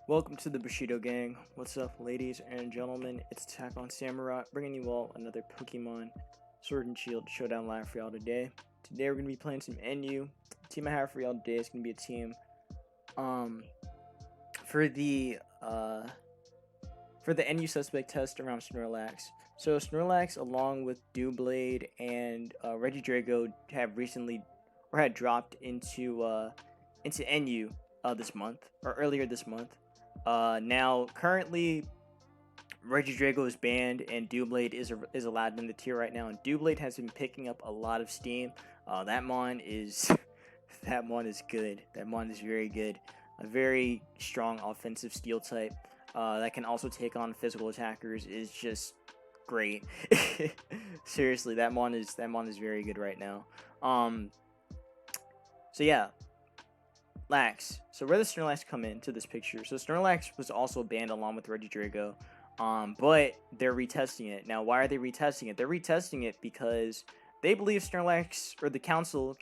Welcome to the Bushido Gang. What's up, ladies and gentlemen? It's AttackonSamurott, bringing you all another Pokemon Sword and Shield Showdown live for y'all today. Today we're gonna be playing some NU. The team I have for y'all today is gonna be a team, for the NU suspect test around Snorlax. So Snorlax, along with Doublade and Regidrago, have recently or had dropped into NU this month or earlier this month. Now currently Regidrago is banned and Doublade is allowed in the tier right now, and Doublade has been picking up a lot of steam. That mon is that mon is good. That mon is very good. A very strong offensive steel type that can also take on physical attackers is just great. Seriously, that mon is very good right now. So yeah, Lax. So where does Snorlax come into this picture? So Snorlax was also banned along with Regidrago, but they're retesting it. Now, why are they retesting it? They're retesting it because they believe Snorlax, or the council,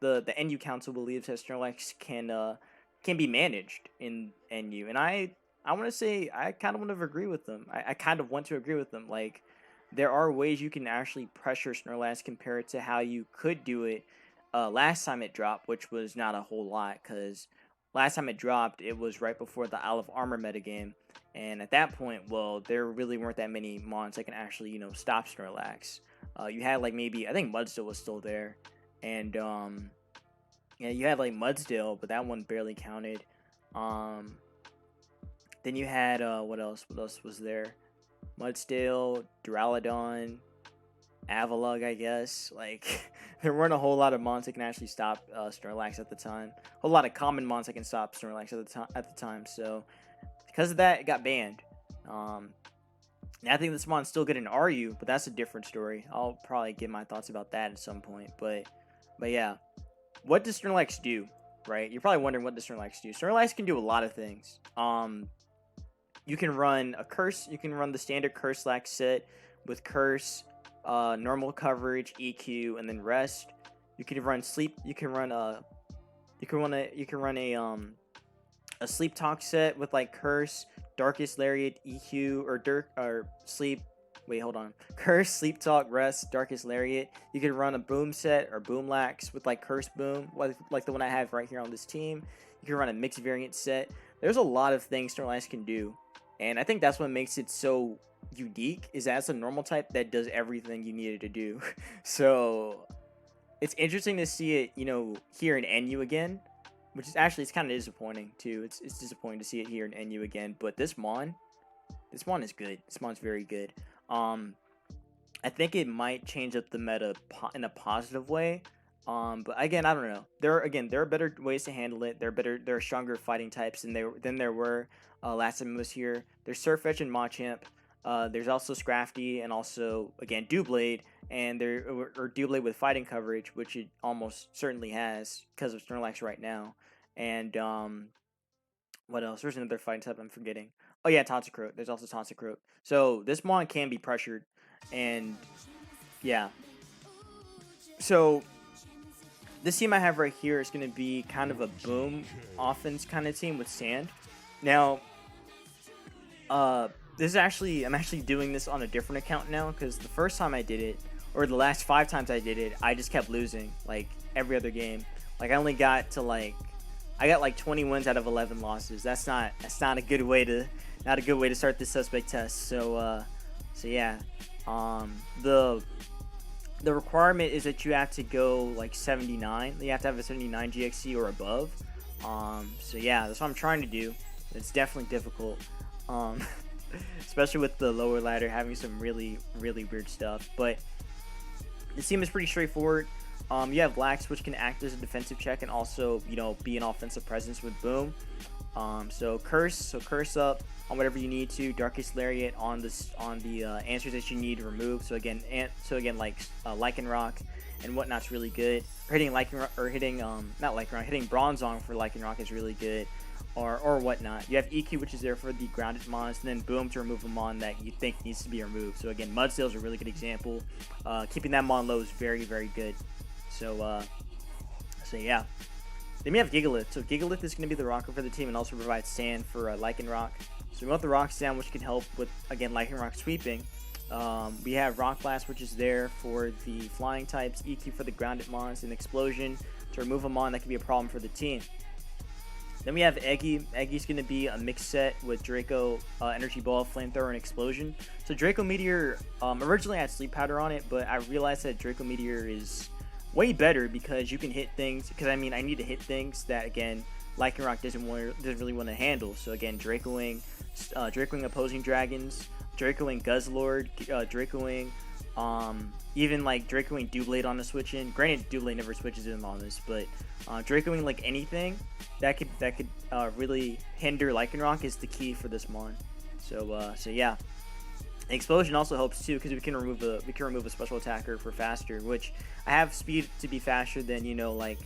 the NU council believes that Snorlax can be managed in NU, and I want to say I kind of want to agree with them. I kind of want to agree with them. Like, there are ways you can actually pressure Snorlax compared to how you could do it last time it dropped, which was not a whole lot, because last time it dropped, it was right before the Isle of Armor metagame, and at that point, well, there really weren't that many mons that can actually, stop Snorlax. You had, like, maybe, I think Mudsdale was still there, and, yeah, you had, like, Mudsdale, but that one barely counted. Then you had, what else was there? Mudsdale, Duraludon, Avalugg, I guess. Like, there weren't a whole lot of mons that can actually stop Snorlax at the time. A whole lot of common mons that can stop Snorlax at the time. So, because of that, it got banned. I think this mon's still good in RU, but that's a different story. I'll probably give my thoughts about that at some point. But yeah, what does Snorlax do? Right? You're probably wondering, what does Snorlax do? Snorlax can do a lot of things. You can run a Curse. You can run the standard Curse Lax set with Curse, normal coverage, EQ, and then rest. You can run sleep. You can run a sleep talk set with like Curse, Darkest Lariat, EQ, or sleep. Wait, hold on. Curse, sleep talk, rest, Darkest Lariat. You can run a boom set or Boom Lax with like Curse boom, like the one I have right here on this team. You can run a mixed variant set. There's a lot of things Snorlax can do, and I think that's what makes it so unique, is that it's a normal type that does everything you needed to do. So it's interesting to see it, here in NU again, which is actually, it's kind of disappointing too. It's disappointing to see it here in NU again, but this mon is good. This mon's very good. I think it might change up the meta in a positive way. But again, I don't know. There are better ways to handle it. There are stronger fighting types than there were last time it was here. There's Surfetch and Machamp. There's also Scrafty, and also, again, Doublade, and or Doublade with fighting coverage, which it almost certainly has because of Snorlax right now. And what else? There's another fighting type I'm forgetting. Oh yeah, Tonsacroak. There's also Tonsacroak. So this mon can be pressured, and yeah. So this team I have right here is going to be kind of a boom offense kind of team with Sand. Now, this is actually, I'm actually doing this on a different account now, because the first time I did it, or the last 5 times I did it, I just kept losing, like, every other game. Like, I only got to, like, I got like 20 wins out of 11 losses. That's not a good way to start this suspect test. So yeah, the requirement is that you have to go like 79. You have to have a 79 GXC or above. So yeah, that's what I'm trying to do. It's definitely difficult. Especially with the lower ladder having some really weird stuff. But the team is pretty straightforward. You have Lax, which can act as a defensive check and also, be an offensive presence with Boom. So Curse up on whatever you need to. Darkest Lariat on the answers that you need to remove. So again, like Lycanroc and whatnot's really good. Or hitting Lycanroc, or hitting not Lycanroc, hitting Bronzong for Lycanroc is really good. Or whatnot. You have EQ, which is there for the grounded mons, and then Boom to remove a mon that you think needs to be removed. So again, Mudsdale is a really good example. Keeping that mon low is very good. So yeah. Then we have Gigalith. So Gigalith is going to be the rocker for the team and also provide sand for Lycanroc. So we want the rocks down, which can help with, again, Lycanroc sweeping. We have Rock Blast, which is there for the flying types, EQ for the grounded mons, and Explosion to remove a mon that can be a problem for the team. Then we have Eggy. Eggy's going to be a mix set with Draco, Energy Ball, Flamethrower, and Explosion. So Draco Meteor, originally I had Sleep Powder on it, but I realized that Draco Meteor is way better because you can hit things, because I mean I need to hit things that, again, Lycanroc doesn't really want to handle. So again, Dracoing opposing dragons, Dracoing Guzzlord, Dracoing even like Dracoing Doublade on the switch in. Granted, Doublade never switches in on this, but Dracoing like anything that could really hinder Lycanroc is the key for this mon. So yeah. Explosion also helps too because we can remove a special attacker for faster, which I have speed to be faster than, you know, like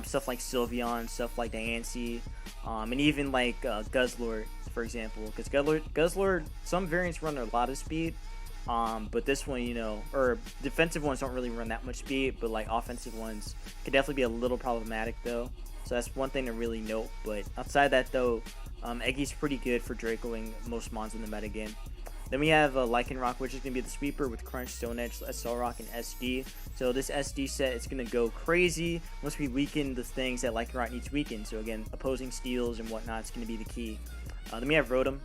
stuff like Sylveon, stuff like Diancie, and even like Guzzlord, for example. Because Guzzlord, some variants run a lot of speed, but this one, you know, or defensive ones don't really run that much speed, but like offensive ones could definitely be a little problematic though. So that's one thing to really note. But outside that though, Eggy's pretty good for Dracoing most mons in the metagame. Then we have Lycanroc, which is going to be the sweeper with Crunch, Stone Edge, SL Rock, and SD. So this SD set is going to go crazy once we weaken the things that Lycanroc needs weakened. So again, opposing steals and whatnot is going to be the key. Then we have Rotom.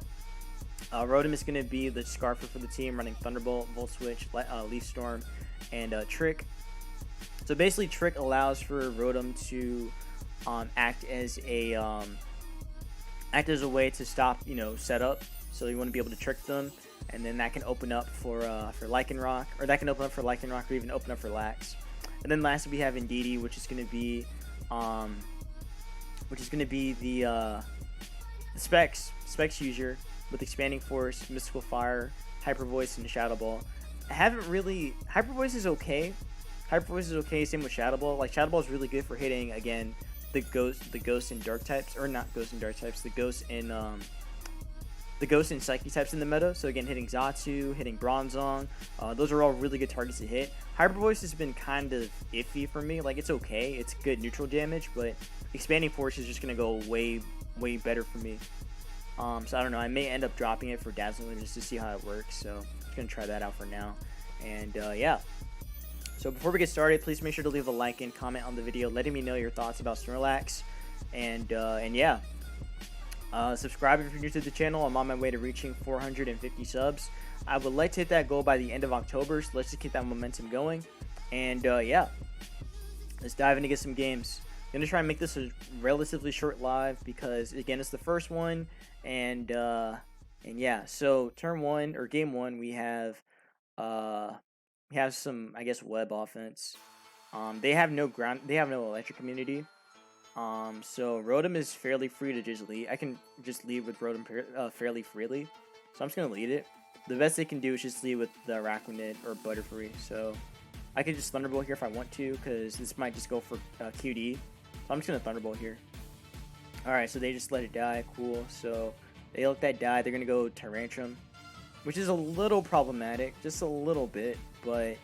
Rotom is going to be the Scarfer for the team, running Thunderbolt, Volt Switch, Leaf Storm, and Trick. So basically, Trick allows for Rotom to act as a way to stop, you know, setup. So you want to be able to trick them, and then that can open up for Lycanroc, or that can open up for Lycanroc, or even open up for Lax. And then lastly, we have Indeedee, which is going to be the Specs user with Expanding Force, Mystical Fire, Hyper Voice, and Shadow Ball. Hyper Voice is okay. Same with Shadow Ball. Like, Shadow Ball is really good for hitting, again, the ghost and dark types, or not ghost and dark types, the ghost and Psyche types in the meta. So again, hitting Xatu, hitting Bronzong, those are all really good targets to hit. Hyper Voice has been kind of iffy for me. Like, it's okay, it's good neutral damage, but Expanding Force is just gonna go way better for me. So I don't know, I may end up dropping it for Dazzling just to see how it works. So I'm just gonna try that out for now. And yeah. So before we get started, please make sure to leave a like and comment on the video, letting me know your thoughts about Snorlax. And yeah. Subscribe if you're new to the channel. I'm on my way to reaching 450 subs. I would like to hit that goal by the end of October, so let's just keep that momentum going. And yeah, let's dive in to get some games. I'm gonna try and make this a relatively short live because, again, it's the first one. And yeah, so turn one, or game one, we have some, I guess, web offense. They have no electric immunity. So Rotom is fairly free to just lead. I can just lead with Rotom fairly freely. So I'm just going to lead it. The best they can do is just lead with the Araquanid or Butterfree. So I can just Thunderbolt here if I want to, because this might just go for QD. So I'm just going to Thunderbolt here. Alright, so they just let it die. Cool. So they let that die. They're going to go Tyrantrum, which is a little problematic. Just a little bit. But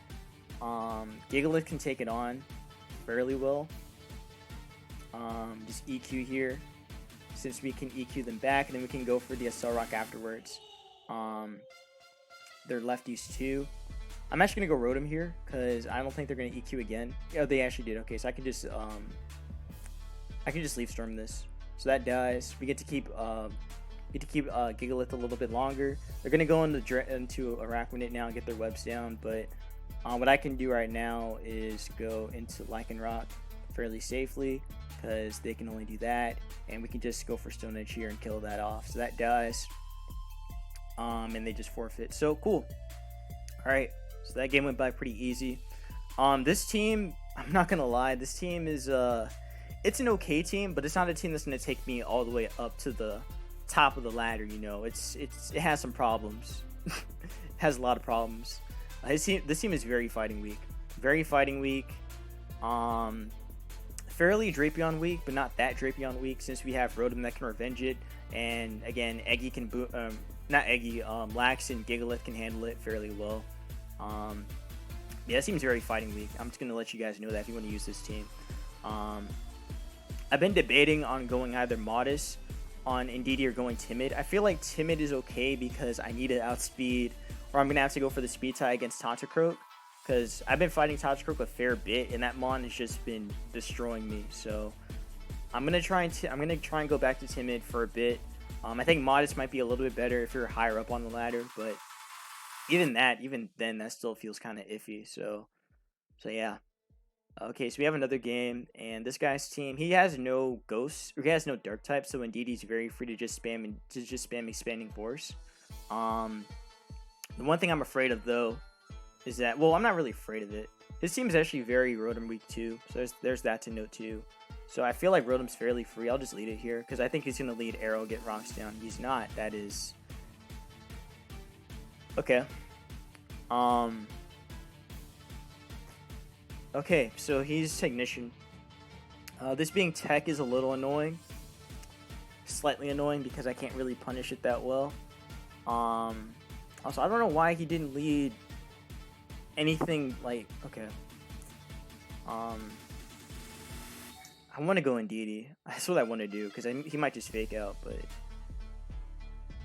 Gigalith can take it on fairly well. Just EQ here, since we can EQ them back, and then we can go for the SL Rock afterwards. They're lefties too. I'm actually gonna go Rotom here because I don't think they're gonna EQ again. Oh, they actually did. Okay, so I can just Leaf Storm this. So that dies. We get to keep Gigalith a little bit longer. They're gonna go into Araquanid now and get their webs down, but what I can do right now is go into Lycanroc fairly safely, because they can only do that, and we can just go for Stone Edge here and kill that off. So that dies, and they just forfeit. So cool. Alright, so that game went by pretty easy. This team, I'm not gonna lie, this team is it's an okay team, but it's not a team that's gonna take me all the way up to the top of the ladder. You know, it has some problems. It has a lot of problems. This team is very fighting weak. Fairly Drapion weak, but not that Drapion weak, since we have Rotom that can revenge it, and again, Eggy can Lax and Gigalith can handle it fairly well. Yeah, that seems very fighting weak. I'm just gonna let you guys know that if you want to use this team. I've been debating on going either Modest on Indeedee or going Timid. I feel like Timid is okay because I need to outspeed, or I'm going to have to go for the speed tie against Tantacroak, because I've been fighting Tantacroak a fair bit, and that Mon has just been destroying me. So I'm going to try and go back to Timid for a bit. I think Modest might be a little bit better if you're higher up on the ladder, but even then, that still feels kind of iffy. So yeah. Okay, so we have another game, and this guy's team, he has no ghosts, or he has no dark type, so Indeedee's very free to just spam expanding force. The one thing I'm afraid of though is that, well, I'm not really afraid of it. His team is actually very Rotom weak too, so there's that to note too. So I feel like Rotom's fairly free. I'll just lead it here because I think he's gonna lead Arrow, get rocks down. He's not. That is okay. Okay, so he's Technician. This being Tech is a little annoying. Slightly annoying because I can't really punish it that well. Also, I don't know why he didn't lead anything like... Okay. I want to go Indeedee. That's what I want to do because he might just fake out, but...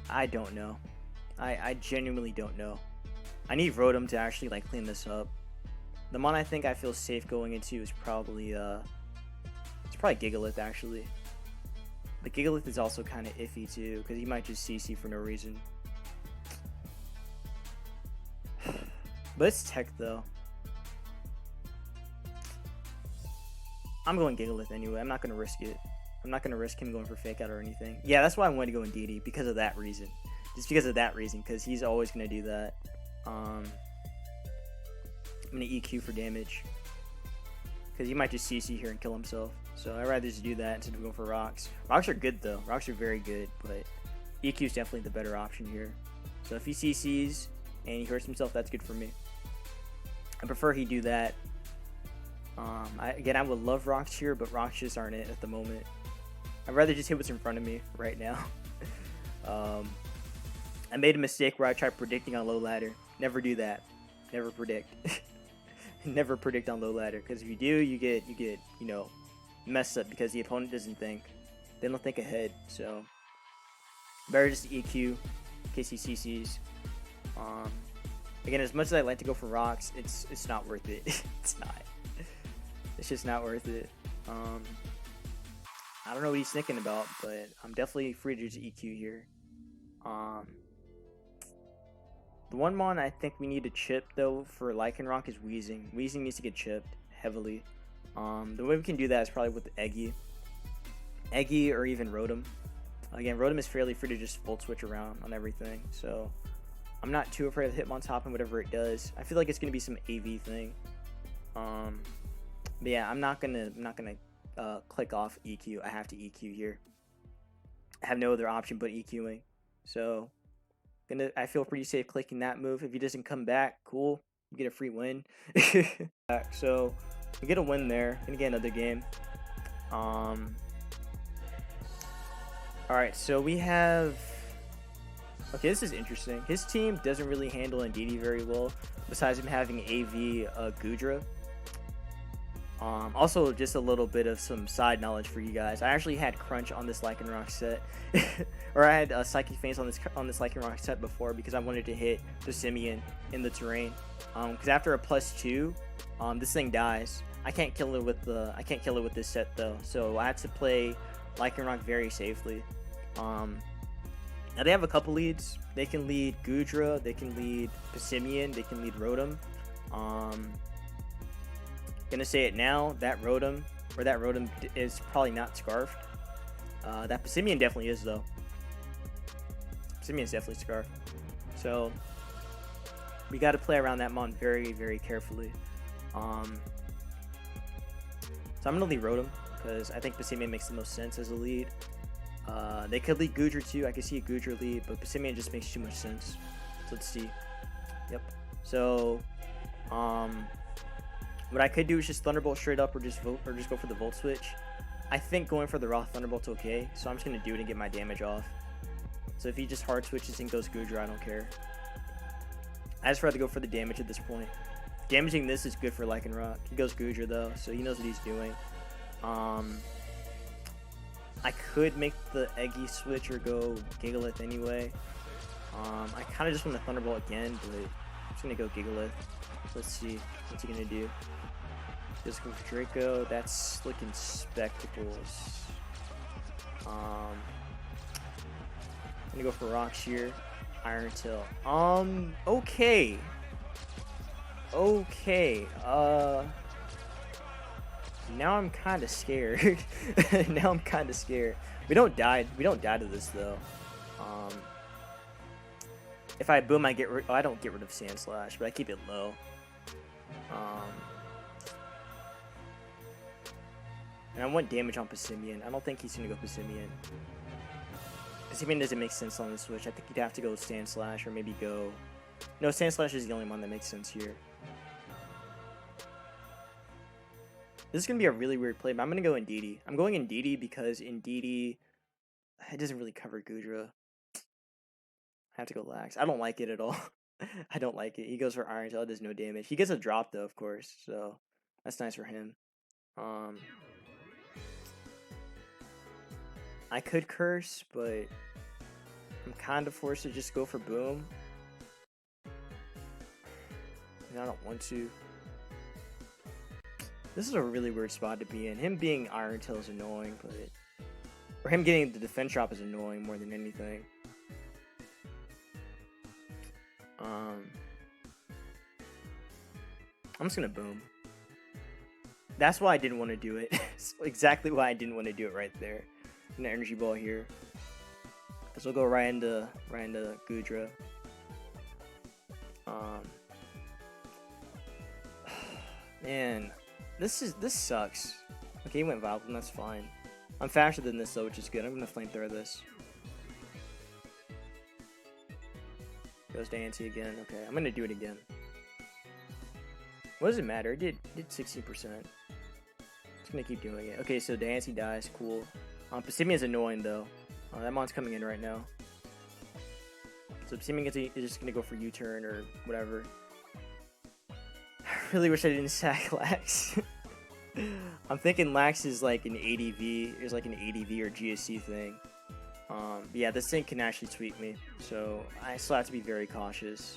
I don't know. I genuinely don't know. I need Rotom to actually like clean this up. The mon I think I feel safe going into is probably it's probably Gigalith actually. But Gigalith is also kind of iffy too because he might just CC for no reason. But it's Tech though. I'm going Gigalith anyway. I'm not gonna risk it. I'm not gonna risk him going for fake out or anything. Yeah, that's why I wanted to go Indeedee because of that reason. Just because of that reason, because he's always gonna do that. I'm gonna EQ for damage because he might just CC here and kill himself. So I'd rather just do that instead of going for rocks. Rocks are good though. Rocks are very good, but EQ is definitely the better option here. So if he CCs and he hurts himself, that's good for me. I prefer he do that. Again, I would love rocks here, but rocks just aren't it at the moment. I'd rather just hit what's in front of me right now. I made a mistake where I tried predicting on low ladder. Never do that. Never predict. Never predict on low ladder, because if you do, you get you know, messed up because the opponent doesn't think. They don't think ahead. So better just EQ in case he CCs. Again, as much as I like to go for rocks, it's not worth it. It's not. It's just not worth it. I don't know what he's thinking about, but I'm definitely free to just EQ here. The one mon I think we need to chip though for Lycanroc is Weezing. Weezing needs to get chipped heavily. The way we can do that is probably with Eggy or even Rotom. Again, Rotom is fairly free to just Volt Switch around on everything, so I'm not too afraid of Hitmontop and whatever it does. I feel like it's gonna be some AV thing. But yeah, I'm not gonna click off EQ. I have to EQ here. I have no other option but EQing. So I feel pretty safe clicking that move. If he doesn't come back, cool. You get a free win. So we get a win there. Gonna get another game. Alright, so we have... Okay, this is interesting. His team doesn't really handle Indeedee very well, besides him having AV Goodra. Also, just a little bit of some side knowledge for you guys. I actually had Crunch on this Lycanroc set, or I had Psychic Phase on this Lycanroc set before because I wanted to hit the Simeon in the terrain. Because after a +2, this thing dies. I can't kill it with this set though, so I had to play Lycanroc very safely. Now they have a couple leads. They can lead Goodra, they can lead Simeon, they can lead Rotom. Gonna say it now, that Rotom is probably not Scarfed. That Simeon definitely is though. Simeon's definitely Scarfed. So we got to play around that mon very, very carefully. So I'm gonna lead Rotom because I think Simeon makes the most sense as a lead. They could lead Goodra too. I could see a Goodra lead, but Simeon just makes too much sense. So let's see. Yep. So what I could do is just Thunderbolt straight up, or just go for the Volt Switch. I think going for the raw Thunderbolt's okay, so I'm just gonna do it and get my damage off. So if he just hard switches and goes Goodra, I don't care. I just rather go for the damage at this point. Damaging this is good for Lycanroc. He goes Goodra though, so he knows what he's doing. I could make the Eggy switch or go Gigalith anyway. I kind of just want to Thunderbolt again, but I'm just gonna go Gigalith. Let's see what's he gonna do. Just go for Draco. That's looking spectacles. I'm gonna go for Rock Shear, Iron Tail. Okay. Okay. Now I'm kind of scared. Now I'm kind of scared. We don't die to this though. If I boom, I don't get rid of Sand Slash, but I keep it low. And I want damage on Passimian. I don't think he's gonna go Passimian. Passimian doesn't make sense on the switch. I think you'd have to go with Sand Slash or maybe go. No, Sand Slash is the only one that makes sense here. This is gonna be a really weird play, but I'm gonna go Indeedee. I'm going Indeedee because Indeedee it doesn't really cover Goodra. I have to go Lax. I don't like it at all. I don't like it. He goes for Iron Tail, does no damage. He gets a drop though, of course, so that's nice for him. I could Curse, but I'm kind of forced to just go for Boom. And I don't want to. This is a really weird spot to be in. Him being Iron Tail is annoying, but or him getting the defense drop is annoying more than anything. I'm just gonna Boom. That's why I didn't want to do it. Exactly why I didn't want to do it right there. An Energy Ball here. This will go right into Goodra. Man, this sucks. Okay, he went Vileplume, that's fine. I'm faster than this though, which is good. I'm gonna Flamethrower this. Goes to Anti again. Okay, I'm gonna do it again. What does it matter? It did 60%. Just gonna keep doing it. Okay, so Dancey dies. Cool. Passimian is annoying though. That mon's coming in right now. So Passimian is just gonna go for U-turn or whatever. I really wish I didn't sack Lax. I'm thinking Lax is like an ADV, is like an ADV or GSC thing. Yeah, this thing can actually sweep me, so I still have to be very cautious.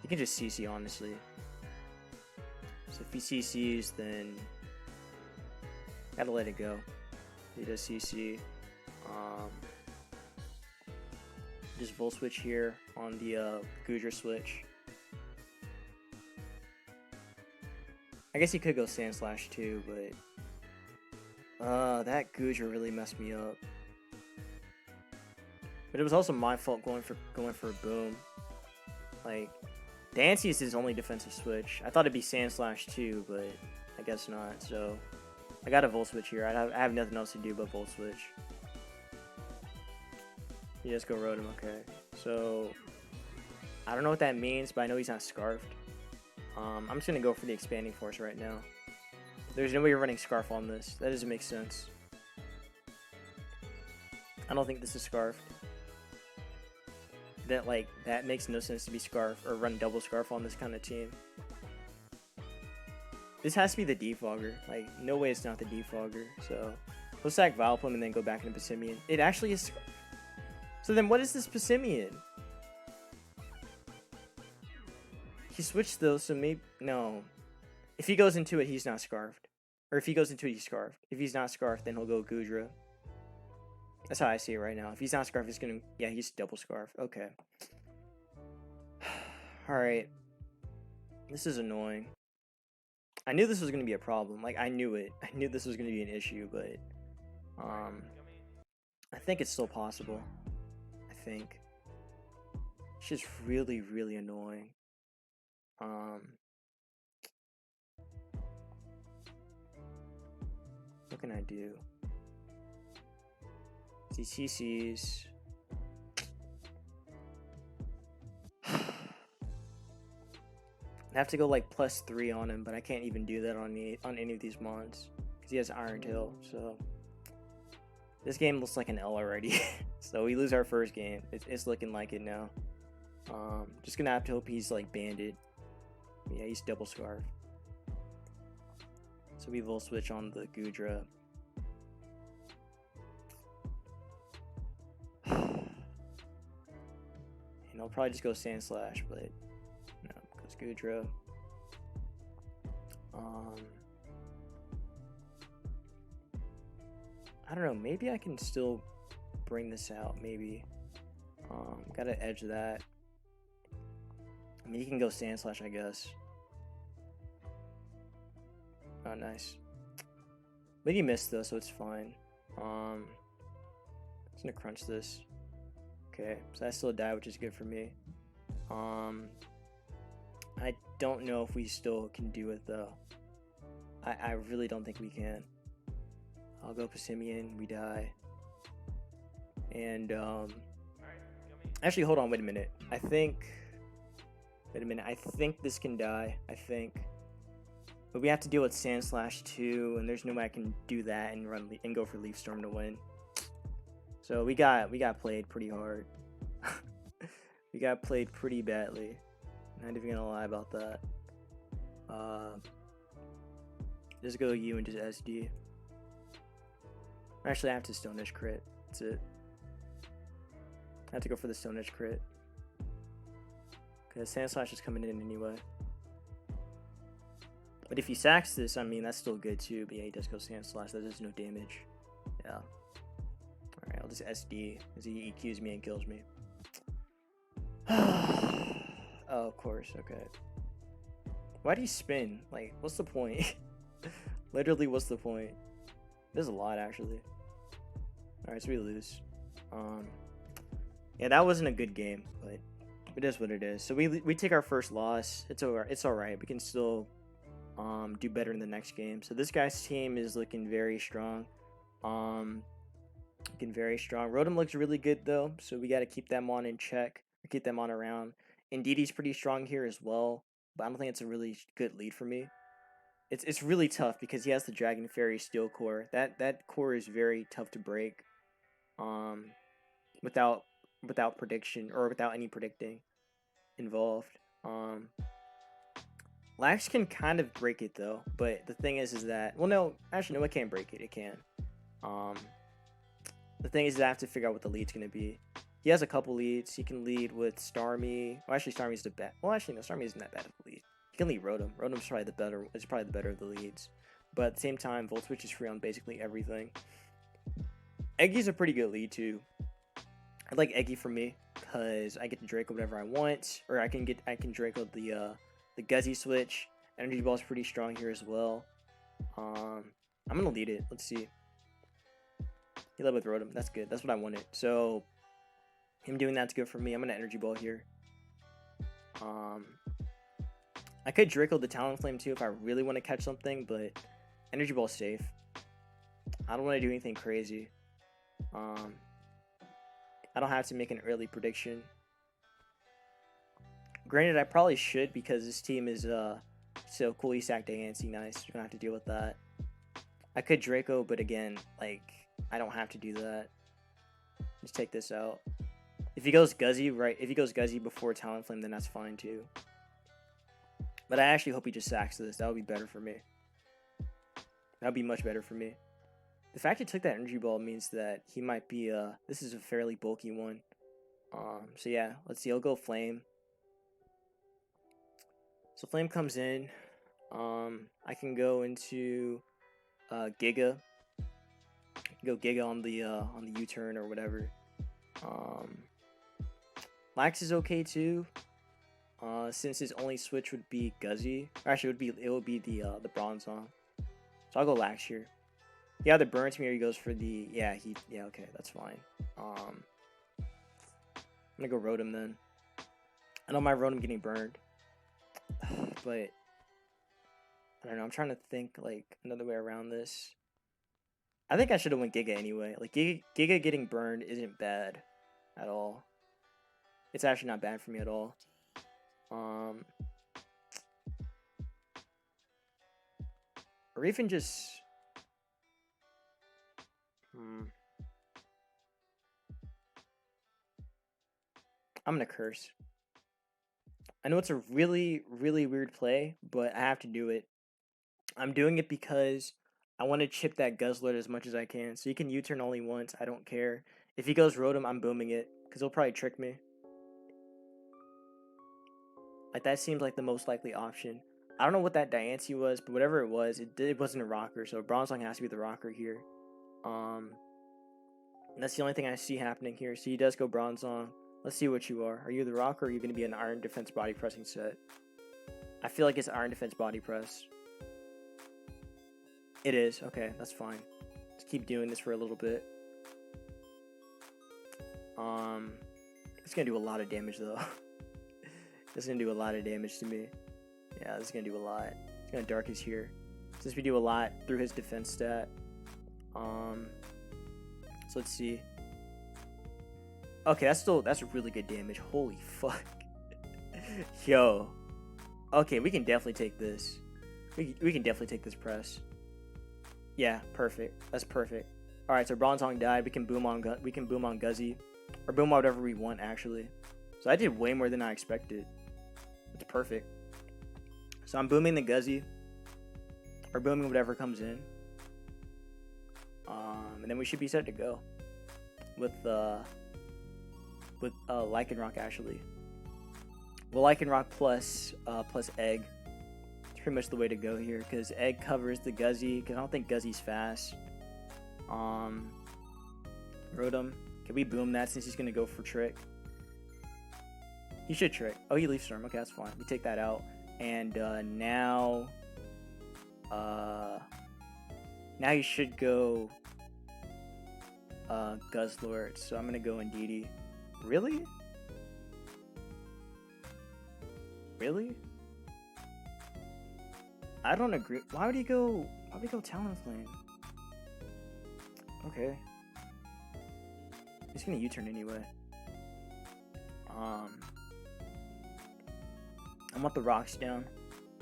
You can just CC, honestly. So if he CCs, then gotta let it go. He does CC. Just Volt Switch here on the Goodra switch. I guess he could go Sand Slash too, but that Goodra really messed me up. But it was also my fault going for a Boom. Like, Dancey is his only defensive switch. I thought it'd be Sand Slash too, but I guess not. So I got a Volt Switch here. I have nothing else to do but Volt Switch. You just go Rotom, okay. So I don't know what that means, but I know he's not Scarfed. I'm just gonna go for the Expanding Force right now. There's no way you're running Scarf on this. That doesn't make sense. I don't think this is Scarfed. That makes no sense to be Scarf or run double Scarf on this kind of team. This has to be the Defogger. Like, no way it's not the Defogger. So we'll sack Vileplume and then go back into Passimian. It actually is. So then what is this Passimian? He switched though, so maybe no. If he goes into it, he's not Scarfed. Or if he goes into it, he's Scarfed. If he's not Scarfed, then he'll go Goodra. That's how I see it right now. If he's not Scarfed, he's gonna... Yeah, he's double Scarf. Okay. Alright. This is annoying. I knew this was gonna be a problem. Like, I knew it. I knew this was gonna be an issue, but... I think it's still possible. I think. It's just really, really annoying. What can I do? These CCs. I have to go like +3 on him, but I can't even do that on any of these mons because he has Iron Tail. So this game looks like an L already. So we lose our first game. It's looking like it now. Just gonna have to hope he's like banded. Yeah, he's double Scarf. So we Volt Switch on the Goodra. And I'll probably just go Sand Slash, but no, goes Goodra. I don't know, maybe I can still bring this out, maybe. Gotta edge that. I mean, you can go Sand Slash, I guess. Oh, nice. But he missed though, so it's fine. I'm just gonna crunch this. Okay, so I still die, which is good for me. I don't know if we still can do it though. I really don't think we can. I'll go Passimian, we die. And actually, hold on, wait a minute. I think this can die, I think. But we have to deal with Sand Slash too, and there's no way I can do that and go for Leaf Storm to win. So we got played pretty hard. We got played pretty badly. Not even gonna lie about that. Just go U and just SD. Actually, I have to Stone Edge crit. That's it. I have to go for the Stone Edge crit. Because Sand Slash is coming in anyway. But if he sacks this, I mean, that's still good too. But yeah, he does go Sand Slash. That does no damage. Yeah. Alright, I'll just SD as he EQs me and kills me. Oh, of course. Okay. Why do you spin? Like, what's the point? Literally, what's the point? There's a lot, actually. Alright, so we lose. Yeah, that wasn't a good game, but it is what it is. So we take our first loss. It's alright. We can still do better in the next game. So this guy's team is looking very strong. Looking very strong. Rotom looks really good though, so we got to keep them on in check. Keep them on around. Indeedee's pretty strong here as well, but I don't think it's a really good lead for me. It's really tough because he has the Dragon Fairy Steel Core. That core is very tough to break. Without prediction or without any predicting involved. Lax can kind of break it though, but the thing is that, well, no, actually no, it can't break it. It can. The thing is that I have to figure out what the lead's gonna be. He has a couple leads. He can lead with Starmie. Well, actually, Starmie's the best. Well, actually, no, Starmie isn't that bad of a lead. He can lead Rotom. Rotom's probably the better. It's probably the better of the leads. But at the same time, Volt Switch is free on basically everything. Eggy's a pretty good lead too. I like Eggy for me because I get to Draco whatever I want, or I can Draco the Guzzy switch. Energy Ball's pretty strong here as well. I'm gonna lead it. Let's see. He led with Rotom. That's good. That's what I wanted. So him doing that's good for me. I'm gonna Energy Ball here. I could Draco the Talonflame too if I really want to catch something, but Energy Ball's safe. I don't want to do anything crazy. I don't have to make an early prediction. Granted, I probably should because this team is so cool. He sacked Antsy, nice. You don't have to deal with that. I could Draco, but again, like, I don't have to do that. Just take this out. If he goes Guzzy, right? If he goes Guzzy before Talonflame, then that's fine too. But I actually hope he just sacks this. That would be better for me. That would be much better for me. The fact he took that Energy Ball means that he might be this is a fairly bulky one. So yeah, let's see. I'll go Flame. So Flame comes in. I can go into Giga. I can go Giga on the U-turn or whatever. Lax is okay too. Since his only switch would be Guzzy. Or actually it would be the Bronzong. So I'll go Lax here. Yeah, the burn to me, or he goes for the yeah, okay, that's fine. I'm gonna go Rotom then. I don't mind Rotom getting burned. But I don't know, I'm trying to think like another way around this. I think I should have went Giga anyway. Like Giga getting burned isn't bad at all. It's actually not bad for me at all. Or even just I'm gonna Curse. I know it's a really, really weird play, but I have to do it. I'm doing it because I want to chip that Guzzlord as much as I can. So he can U-turn only once. I don't care. If he goes Rotom, I'm booming it. Because he'll probably trick me. Like, that seems like the most likely option. I don't know what that Diancie was, but whatever it was, it wasn't a rocker, so Bronzong has to be the rocker here. That's the only thing I see happening here. So he does go Bronzong. Let's see what you are. Are you the rocker, or are you going to be an Iron Defense body pressing set? I feel like it's Iron Defense body press. It is. Okay, that's fine. Let's keep doing this for a little bit. It's going to do a lot of damage, though. It's going to do a lot of damage to me. Yeah, this is going to do a lot. It's going to Dark is here. Since we do a lot through his defense stat. So let's see. Okay, that's really good damage. Holy fuck. Yo. Okay, we can definitely take this. We can definitely take this press. Yeah, perfect. That's perfect. All right, so Bronzong died. We can boom on Guzzy, or boom on whatever we want actually. So I did way more than I expected. It's perfect. So I'm booming the Guzzy, or booming whatever comes in. And then we should be set to go with Lycanroc actually. Well, Lycanroc plus Egg. It's pretty much the way to go here because Egg covers the Guzzy. Because I don't think Guzzy's fast. Rotom. Can we boom that since he's gonna go for Trick? He should Trick. Oh, he Leaf Storm. Okay, that's fine. We take that out. And now he should go Guzzlord. So I'm gonna go Indeedee. Really? Really? I don't agree. Why would he go Talonflame? Okay. He's gonna U-turn anyway. I want the rocks down.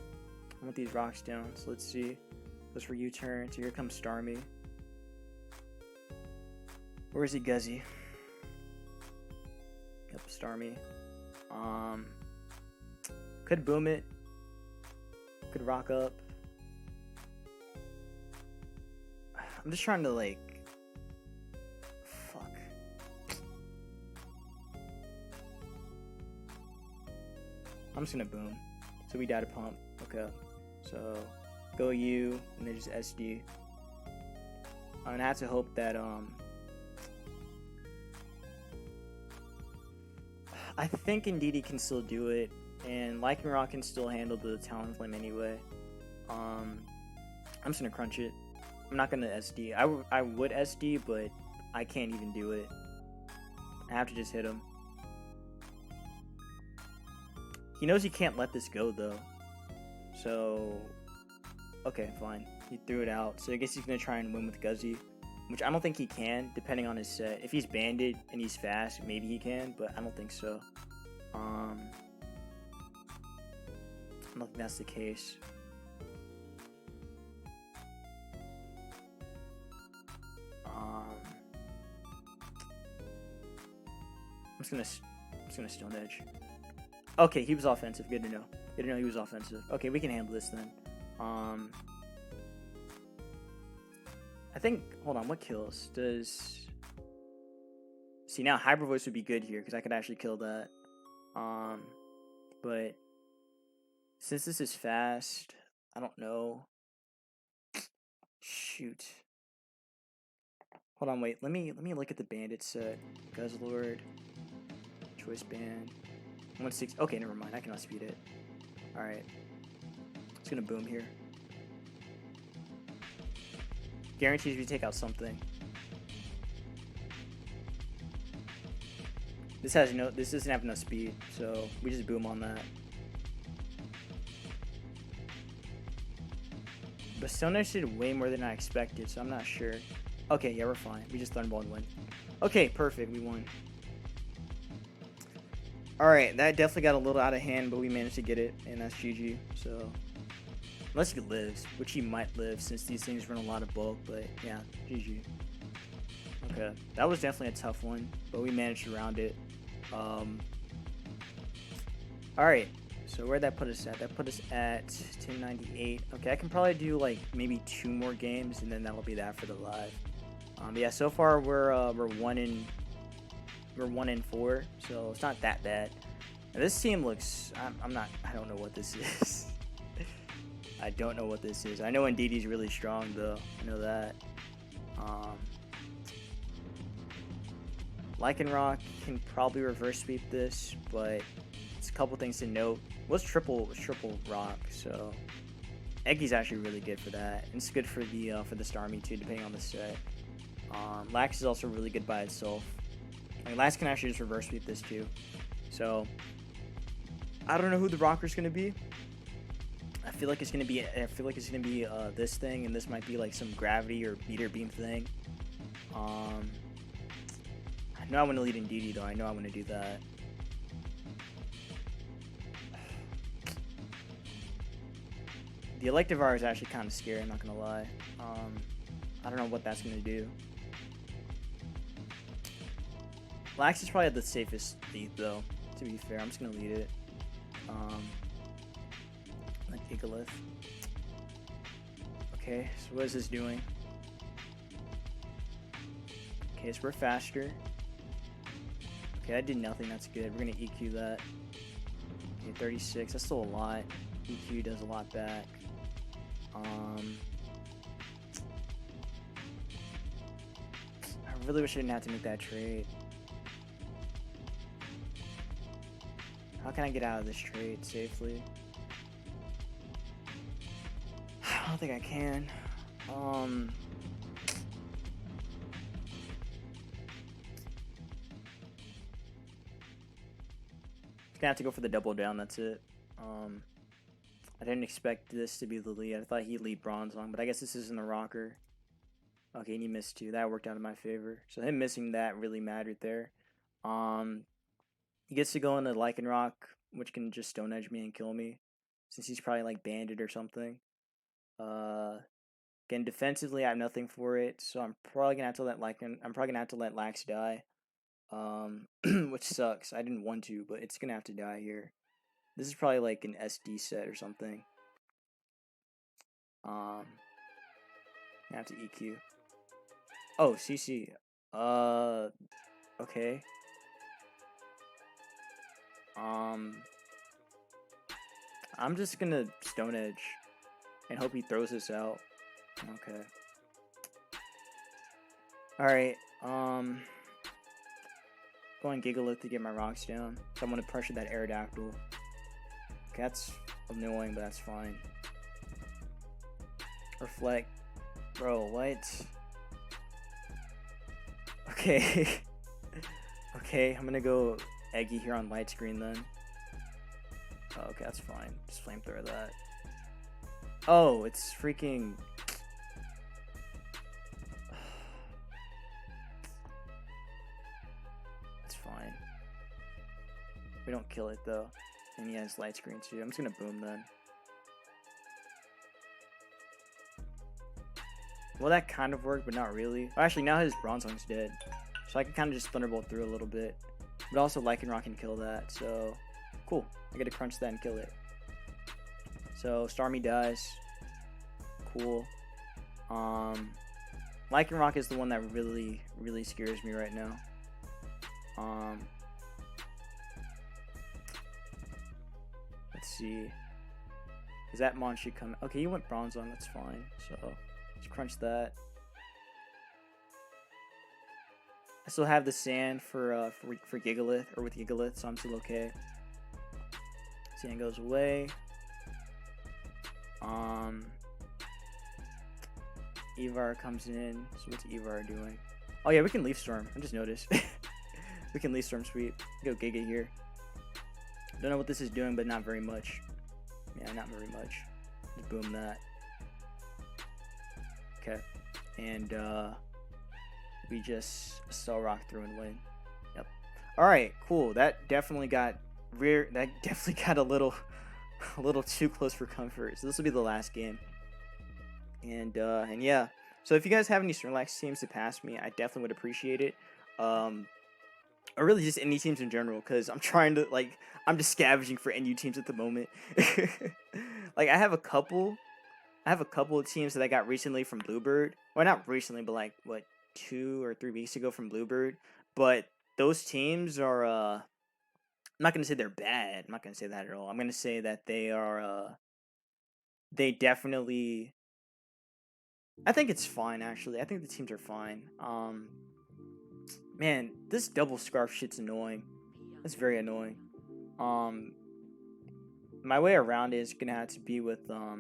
I want these rocks down. So let's see. Goes for U-turn. So here comes Starmie. Where is he, Guzzy? Yep, Starmie. Could boom it. Could rock up. I'm just trying to like. Fuck. I'm just gonna boom. So we died a pump. Okay. So go U and then just SD. I'm gonna have to hope that I think Indeedee can still do it, and Lycanroc can still handle the Talonflame anyway. I'm just gonna crunch it. I'm not gonna SD. I would SD, but I can't even do it. I have to just hit him. He knows he can't let this go though. So, okay, fine. He threw it out. So I guess he's gonna try and win with Guzzy, which I don't think he can, depending on his set. If he's banded and he's fast, maybe he can, but I don't think so. I don't think that's the case. I'm just gonna Stone Edge. Okay, he was offensive. Good to know. Good to know he was offensive. Okay, we can handle this then. I think. Hold on. What kills does? See, now Hybrid Voice would be good here because I could actually kill that. But since this is fast, I don't know. Shoot. Hold on. Wait. Let me look at the Bandit set. Guzzlord. Choice Band. 160. Okay, never mind. I cannot speed it. Alright. It's gonna boom here. Guarantees we take out something. This doesn't have enough speed, so we just boom on that. But Stone Edge did way more than I expected, so I'm not sure. Okay, yeah, we're fine. We just Thunderball and win. Okay, perfect. We won. Alright, that definitely got a little out of hand, but we managed to get it, and that's GG. So, unless he lives, which he might live since these things run a lot of bulk, but yeah, GG. Okay, that was definitely a tough one, but we managed to round it. Alright, so where'd that put us at? That put us at 1098. Okay, I can probably do like maybe 2 more games, and then that'll be that for the live. Yeah, so far we're 1-4, so it's not that bad. This team looks. I'm not. I don't know what this is. I don't know what this is. I know Indeedee's really strong though. I know that. Lycanroc can probably reverse sweep this, but it's a couple things to note. Was triple rock, so Eggy's actually really good for that. And it's good for the Starmie too, depending on the set. Lax is also really good by itself. Like Lax can actually just reverse sweep this too. So I don't know who the rocker's gonna be. I feel like it's gonna be this thing, and this might be like some gravity or meteor beam thing. I know I want to lead Indeedee though. I know I want to do that. The Electivire is actually kind of scary, I'm not gonna lie. I don't know what that's gonna do. Lax is probably the safest lead though, to be fair. I'm just gonna lead it. Like Gigalith. Okay, so what is this doing? Okay, so we're faster. Okay, that did nothing, that's good. We're gonna EQ that. Okay, 36, that's still a lot. EQ does a lot back. I really wish I didn't have to make that trade. How can I get out of this trade safely? I don't think I can. Gonna have to go for the double down, that's it. I didn't expect this to be the lead. I thought he'd lead Bronzong, but I guess this isn't a rocker. Okay, and he missed two. That worked out in my favor. So him missing that really mattered there. He gets to go into Lycanroc, which can just Stone Edge me and kill me, since he's probably like banded or something. Again, defensively, I have nothing for it, so I'm probably gonna have to let Lax die. Which sucks. I didn't want to, but it's gonna have to die here. This is probably like an SD set or something. I have to EQ. Oh, CC. Okay. I'm just gonna Stone Edge and hope he throws this out. Okay. Alright, going Gigalith to get my rocks down. So I'm gonna pressure that Aerodactyl. Okay, that's annoying, but that's fine. Reflect. Bro, what? Okay. Okay, I'm gonna go Eggy here on light screen then. Oh, okay, that's fine. Just flamethrower that. Oh, it's freaking... It's fine. We don't kill it though. And he has light screen too. I'm just gonna boom then. Well, that kind of worked, but not really. Oh, actually, now his Bronzong's dead. So I can kind of just Thunderbolt through a little bit. But also Lycanroc can kill that, so... Cool. I get to crunch that and kill it. So, Starmie dies. Cool. Lycanroc is the one that really, really scares me right now. Let's see. Is that Mon should come... Okay, he went Bronzong, that's fine. So, let's crunch that. I still have the sand for Gigalith, or with Gigalith, so I'm still okay. Sand goes away. Evar comes in. So what's Evar doing? Oh yeah, we can Leaf Storm. I just noticed. We can Leaf Storm sweep. Go Giga here. Don't know what this is doing, but not very much. Yeah, not very much. Just boom that. Okay. And we just Cell Rock through and win. Yep. Alright, cool. That definitely got a little too close for comfort. So this will be the last game. And yeah. So if you guys have any Snorlax teams to pass me, I definitely would appreciate it. Or really just any teams in general, because I'm trying to, like, I'm just scavenging for NU teams at the moment. Like, I have a couple of teams that I got recently from Bluebird. Well, not recently, but like, what, 2 or 3 weeks ago from Bluebird. But those teams are, not gonna say they're bad. I'm not gonna say that at all. I'm gonna say that they are. They definitely. I think it's fine actually. I think the teams are fine. Man, this double scarf shit's annoying. That's very annoying. My way around it is gonna have to be with My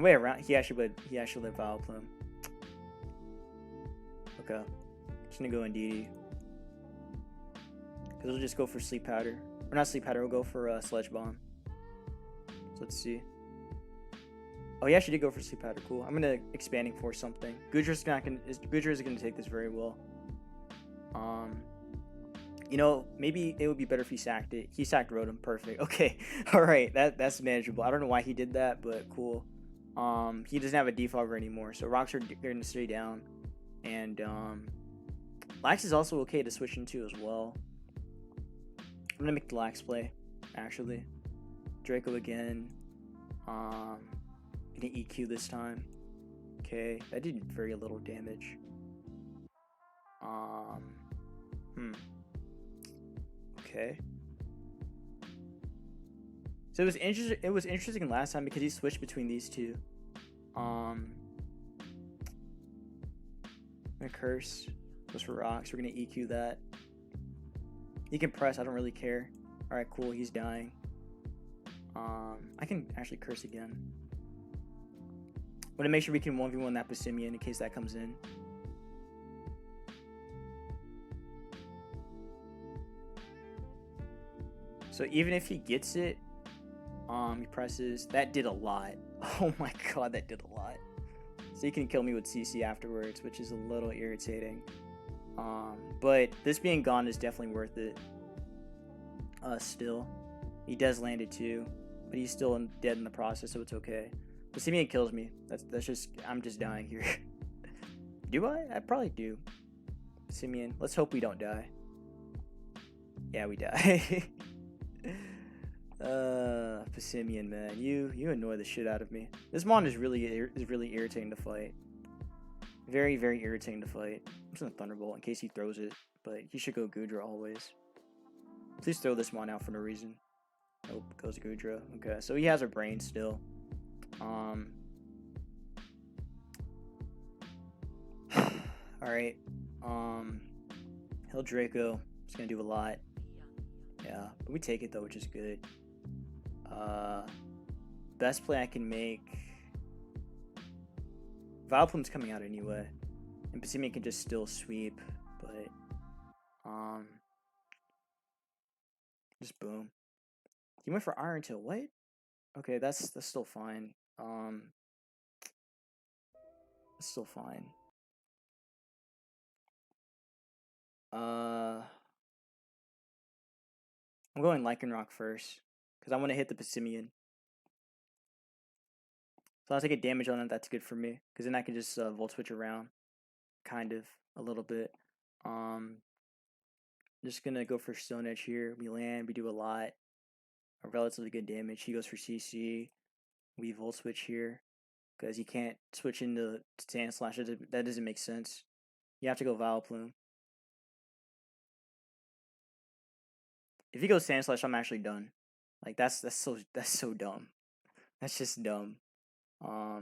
way around. He actually would Vileplume. Okay, just gonna go in DD. Cause we'll just go for Sleep Powder. Or not Sleep Powder. We'll go for Sledge Bomb. So let's see. Oh, he actually did go for Sleep Powder. Cool. I'm gonna Expanding Force something. Gudra's gonna take this very well. You know, maybe it would be better if he sacked it. He sacked Rotom. Perfect. Okay. All right. That's manageable. I don't know why he did that, but cool. He doesn't have a defogger anymore, so rocks are going to stay down. And Lax is also okay to switch into as well. I'm gonna make the Lax play, actually. Draco again. Gonna EQ this time. Okay, that did very little damage. Okay. So it was interesting last time because he switched between these two. I'm gonna Curse. Goes for rocks. We're gonna EQ that. He can press. I don't really care. All right, cool. He's dying. I can actually Curse again. Want to make sure we can 1v1 that Passimian in case that comes in. So even if he gets it, he presses. That did a lot. Oh my god, that did a lot. So he can kill me with CC afterwards, which is a little irritating. But this being gone is definitely worth it. Still, he does land it too, but he's still dead in the process, so it's okay. But Simeon kills me. That's just I'm just dying here. Do I? I probably do. Simeon, let's hope we don't die. Yeah, we die. Passimian, man, you annoy the shit out of me. This mon is really irritating to fight. Very irritating to fight. I'm just gonna Thunderbolt in case he throws it, but he should go Gudra always. Please throw this mon out for no reason. Nope, goes Gudra. Okay, so he has a brain still. All right. He'll Draco. It's gonna do a lot. Yeah, but we take it though, which is good. Best play I can make. Vileplume's coming out anyway, and Passimian can just still sweep, but just boom. He went for Iron Tail. What? Okay, that's still fine. That's still fine. I'm going Lycanroc first because I want to hit the Passimian. So I'll take a damage on it. That's good for me because then I can just Volt Switch around, kind of a little bit. Just gonna go for Stone Edge here. We land. We do a lot. A relatively good damage. He goes for CC. We Volt Switch here because he can't switch into Sand Slash. That doesn't make sense. You have to go Vileplume. If he goes Sand Slash, I'm actually done. Like that's so dumb. That's just dumb. All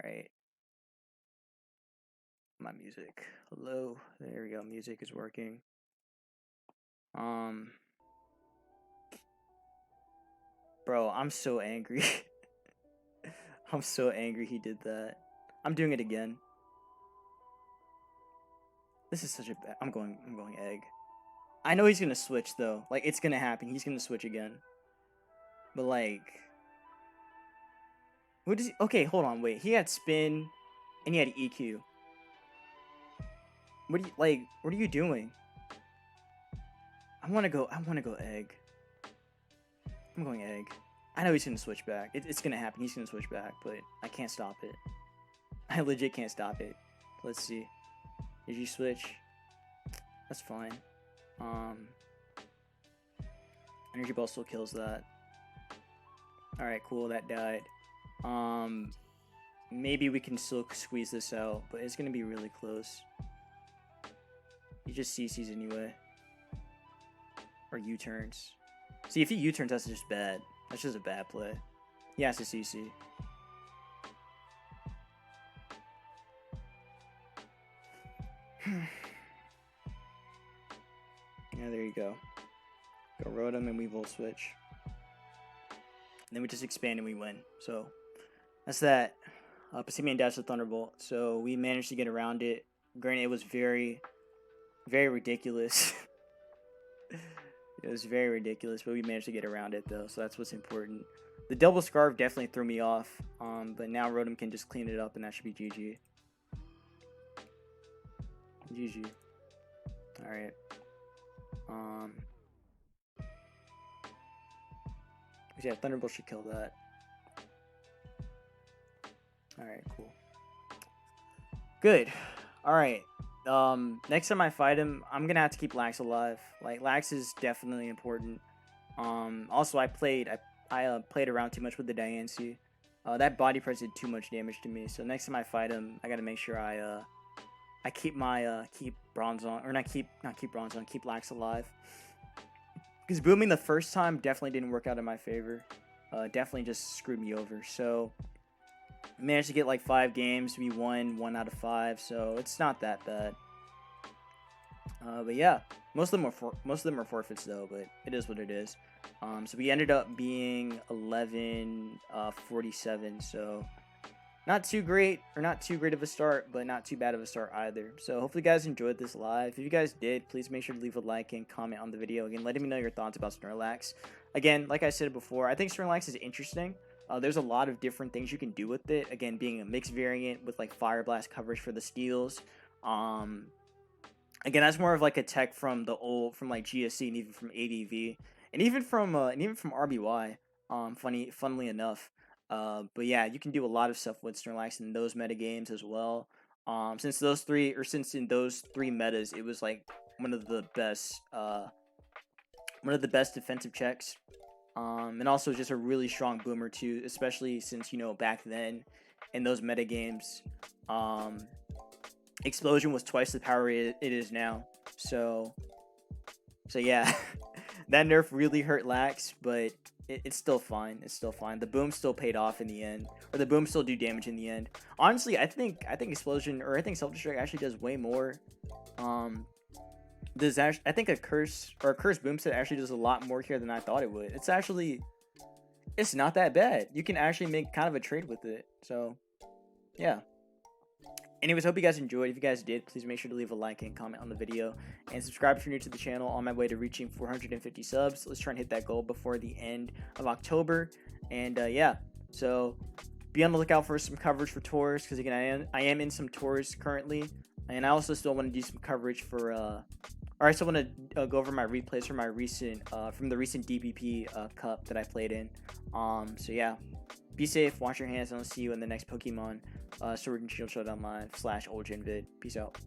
right. My music. Hello. There we go. Music is working. Bro, I'm so angry. I'm so angry he did that. I'm doing it again. This is such a bad. I'm going egg. I know he's gonna switch though. Like it's gonna happen. He's gonna switch again. But like, what does he? Okay, hold on. Wait. He had spin, and he had EQ. What do you like? What are you doing? I want to go egg. I'm going egg. I know he's gonna switch back. It's gonna happen. He's gonna switch back, but I can't stop it. I legit can't stop it. Let's see. Did you switch? That's fine. Energy Ball still kills that. Alright, cool, that died. maybe we can still squeeze this out, but it's gonna be really close. He just CCs anyway. Or U-turns. See, if he U-turns, that's just bad. That's just a bad play. He has to CC. Yeah, there you go. Go Rotom and we Volt Switch. And then we just expand and we win. So, that's that. Passimian Dash with Thunderbolt. So, we managed to get around it. Granted, it was very, very ridiculous. It was very ridiculous, but we managed to get around it, though. So, that's what's important. The double Scarf definitely threw me off. But now Rotom can just clean it up, and that should be GG. GG. Alright. Yeah, Thunderbolt should kill that. Alright, cool. Good. Alright. Next time I fight him, I'm gonna have to keep Lax alive. Like, Lax is definitely important. Also, I played around too much with the Diancie. That body press did too much damage to me. So next time I fight him, I gotta make sure I keep my keep Bronzong, or keep Bronzong, keep Lax alive. Because booming the first time definitely didn't work out in my favor. Definitely just screwed me over. So managed to get like 5 games. We won 1 out of 5, so it's not that bad. But yeah, most of them are forfeits though. But it is what it is. So we ended up being 11-47. So not too great, or not too great of a start, but not too bad of a start either. So hopefully you guys enjoyed this live. If you guys did, please make sure to leave a like and comment on the video. Again, letting me know your thoughts about Snorlax. Again, like I said before, I think Snorlax is interesting. There's a lot of different things you can do with it. Again, being a mixed variant with like Fire Blast coverage for the steals. Again, that's more of like a tech from the from like GSC and even from ADV and even from RBY. Funnily enough. But yeah, you can do a lot of stuff with Snorlax in those meta games as well. Since in those three metas, it was like one of the best defensive checks. And also just a really strong boomer too, especially since, you know, back then in those meta games, Explosion was twice the power it is now. So yeah, that nerf really hurt Lax, but it's still fine. It's still fine. The boom still paid off in the end, or the boom still do damage in the end. Honestly, I think Explosion, or I think Self Destruct actually does way more. I think a curse boom set actually does a lot more here than I thought it would. It's not that bad. You can actually make kind of a trade with it. So yeah. Anyways, hope you guys enjoyed. If you guys did, please make sure to leave a like and comment on the video. And subscribe if you're new to the channel. On my way to reaching 450 subs. Let's try and hit that goal before the end of October. And yeah, so be on the lookout for some coverage for tours. Because again, I am in some tours currently. And I also still want to do some coverage for... I still want to go over my replays from my recent... from the recent DPP Cup that I played in. So yeah. Be safe, wash your hands, and I'll see you in the next Pokemon Sword and Shield Showdown Live /old gen vid. Peace out.